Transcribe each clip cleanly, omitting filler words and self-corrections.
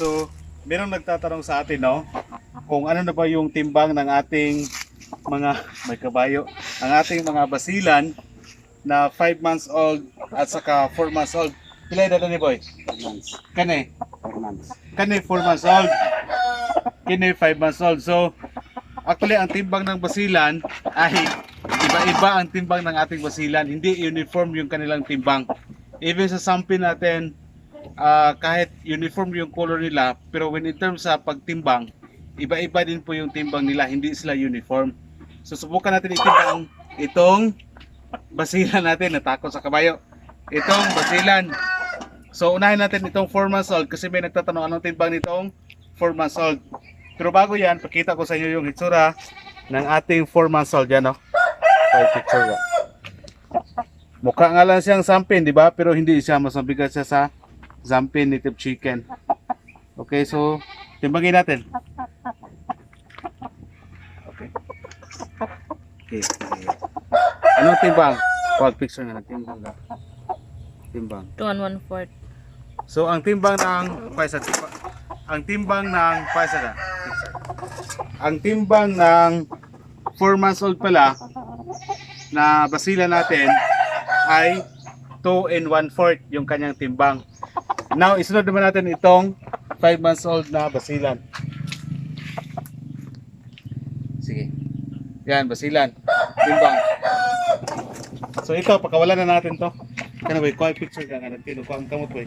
So, merong nagtatanong sa atin, no? Kung ano na ba yung timbang ng ating mga, may kabayo, ang ating mga basilan na 5 months old at saka 4 months old. Pila edad ni boy? 4 months. Kani? 4 months. Kani 4 months old. Kini 5 months old. So, actually, ang timbang ng basilan ay iba-iba ang timbang ng ating basilan. Hindi uniform yung kanilang timbang. Even sa sampin natin, kahit uniform yung color nila, pero when in terms sa pagtimbang, iba-iba din po yung timbang nila, hindi sila uniform. So subukan natin itimbang itong basilan natin, natakot sa kabayo. Itong basilan. So unahin natin itong 4 months old kasi may nagtatanong anong timbang nitong 4 months old. Pero bago yan, pakita ko sa inyo yung hitsura ng ating 4 months old yan, no? May picture yan. Mukha nga lang siyang sampin, di ba? Pero hindi siya, mas mabigat siya sa Zampin native chicken. Okay, so timbangin natin. Okay. Okay. Anong timbang? Pag picture na timbang lang. Timbang. 2 1/4. So ang timbang ng ang timbang ng ang timbang ng 4 months old pala na basila natin ay 2 1/4 yung kanyang timbang. Now, isunod naman natin itong 5 months old na basilan. Sige. Yan, basilan. Timbang. So ito, pakawalan na natin to. Kana ba, kuha picture ka nga natin. Kuha ang kamot ba.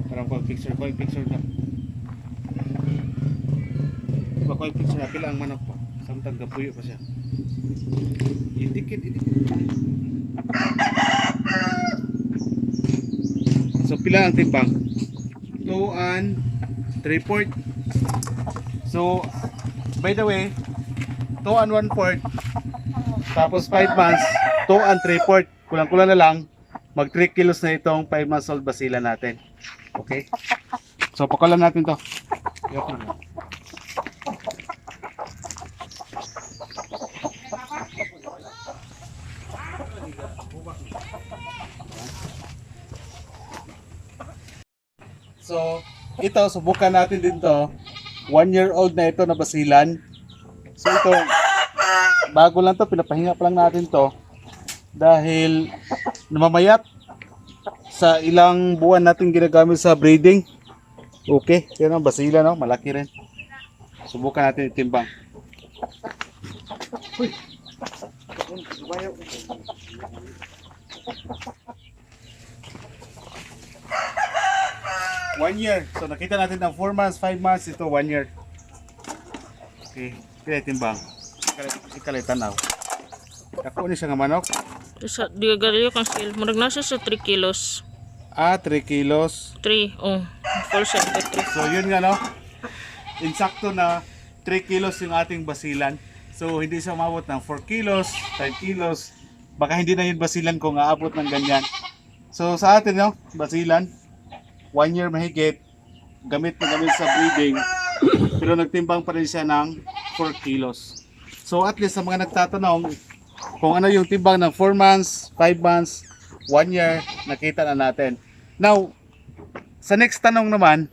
Parang kuha picture ka. Diba, kuha picture na. Pila ang manok pa. Samtang gapuyo pa siya. Idikit. So pila ang timbang? 2 3/4. So by the way, 2 1/4 tapos 5 months, 2 3/4. Kulang-kulang na lang mag 3 kilos na itong 5 months old basila natin. Okay? So pakalan natin to. So, ito, subukan natin din to. 1-year-old na ito na basilan. So, ito, bago lang to, pinapahinga pa lang natin to. Dahil namamayat sa ilang buwan natin ginagamit sa breeding. Okay, yan ang basila, no? Malaki rin. Subukan natin itimbang. Uy! 1 year. So nakita natin ang 4 months, 5 months, ito 1 year. Okay, kaya timbang. Ikalay tanaw. Ako ni siya nga manok. Sa digagalyo kang scale. Murag nasa sa 3 kilos. 3 kilos. 3, oh. Full set ko 3. So yun nga, no? Insakto na 3 kilos yung ating basilan. So hindi siya umabot ng 4 kilos, 5 kilos. Baka hindi na yun basilan kung aabot ng ganyan. So sa atin, no? Basilan. 1 year mahigit, gamit sa breeding, pero nagtimbang pa rin siya ng 4 kilos. So at least sa mga nagtatanong kung ano yung timbang ng 4 months, 5 months, 1 year, nakita na natin. Now, sa next tanong naman,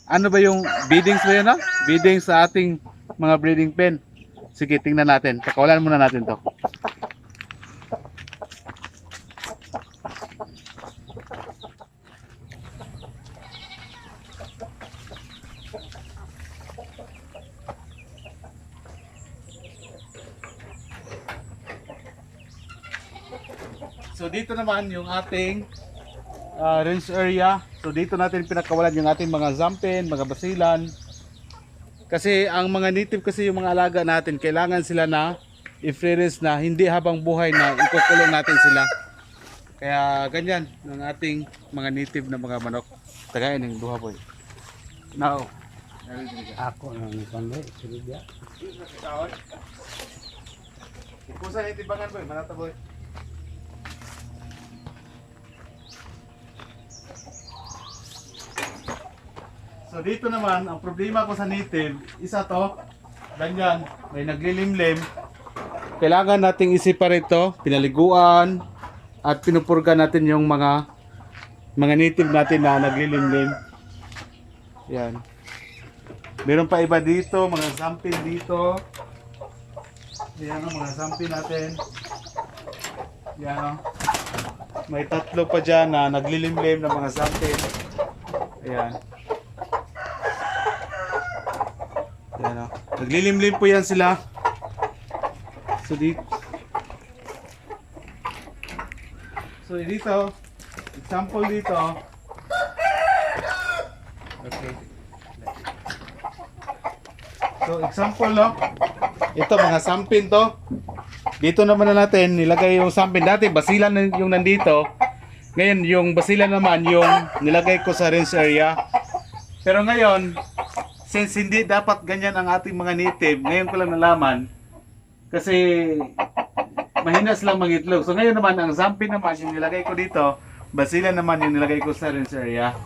ano ba yung beddings ba yun, no? Beddings sa ating mga breeding pen. Sige, tingnan natin. Pakawalan muna natin to. So dito naman yung ating range area. So dito natin pinakawalan yung ating mga zampin, mga basilan. Kasi ang mga native kasi yung mga alaga natin, kailangan sila na i-free range na hindi habang buhay na ikukulong natin sila. Kaya ganyan ng ating mga native na mga manok. Tagayin ng duha boy. Now, Ako nang pande, silidya. Ipusa yung timbangan boy, manata boy. So dito naman, ang problema ko sa native, isa to, ganyan, may naglilimlim. Kailangan nating i-separate to, pinaliguan, at pinupurga natin yung mga native natin na naglilimlim. Yan. Meron pa iba dito, mga sampin dito. Ayan o, mga sampin natin. Ayan o. May tatlo pa dyan na naglilimlim ng mga sampin. Ayan. Ayan o. Naglilimlim po yan sila. So dito. So dito, example dito. Okay. So example no. Ito mga sampin to. Dito naman na natin nilagay yung sampin. Dati basilan na yung nandito. Ngayon yung basilan naman yung nilagay ko sa rinse area. Pero ngayon, since hindi dapat ganyan ang ating mga native, ngayon ko lang nalaman kasi mahina silang mangitlog. So ngayon naman ang sampin naman yung nilagay ko dito, basilan naman yung nilagay ko sa rinse area.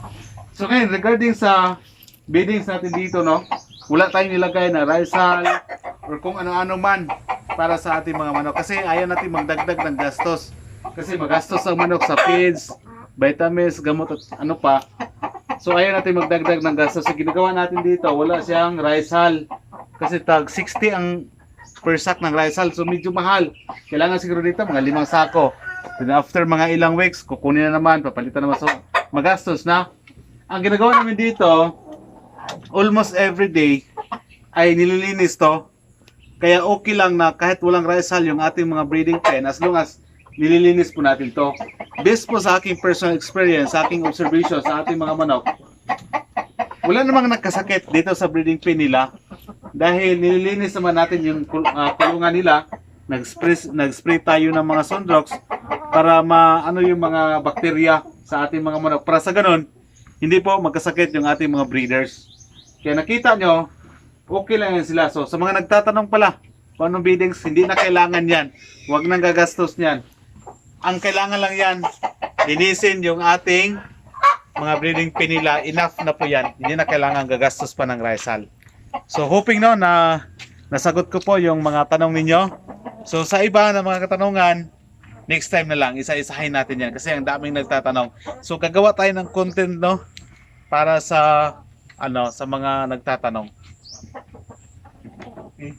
So ngayon regarding sa beddings natin dito no, wala tayong nilagay na rice hull or kung ano-ano man para sa ating mga manok kasi ayaw natin magdagdag ng gastos kasi magastos ang manok sa feeds, vitamins, gamot at ano pa. So ayaw natin magdagdag ng gastos. So ginagawa natin dito, wala siyang rice hull kasi tag 60 ang per sack ng rice hull, so medyo mahal. Kailangan siguro dito mga 5 sako. Then after mga ilang weeks kukunin na naman, papalitan naman, so magastos na. Ang ginagawa namin dito almost every day ay nililinis to. Kaya okay lang na kahit walang rice hull yung ating mga breeding pen as long as nililinis po natin to. Based po sa aking personal experience, sa aking observation sa ating mga manok, wala namang nagkasakit dito sa breeding pen nila dahil nililinis naman natin yung kulungan nila. Nag-spray tayo ng mga Sunrox para maano yung mga bakterya sa ating mga manok. Para sa ganun, hindi po magkasakit yung ating mga breeders. Kaya nakita nyo, okay lang yan sila. So sa mga nagtatanong pala, kung anong breedings, hindi na kailangan yan. Huwag nang gagastos niyan. Ang kailangan lang yan, linisin yung ating mga breeding pen nila. Enough na po yan. Hindi na kailangan gagastos pa ng rice hull. So hoping no na nasagot ko po yung mga tanong ninyo. So sa iba na mga katanungan, next time na lang, isa-isahin natin yan kasi ang daming nagtatanong. So gagawa tayo ng content no para sa sa mga nagtatanong. Okay.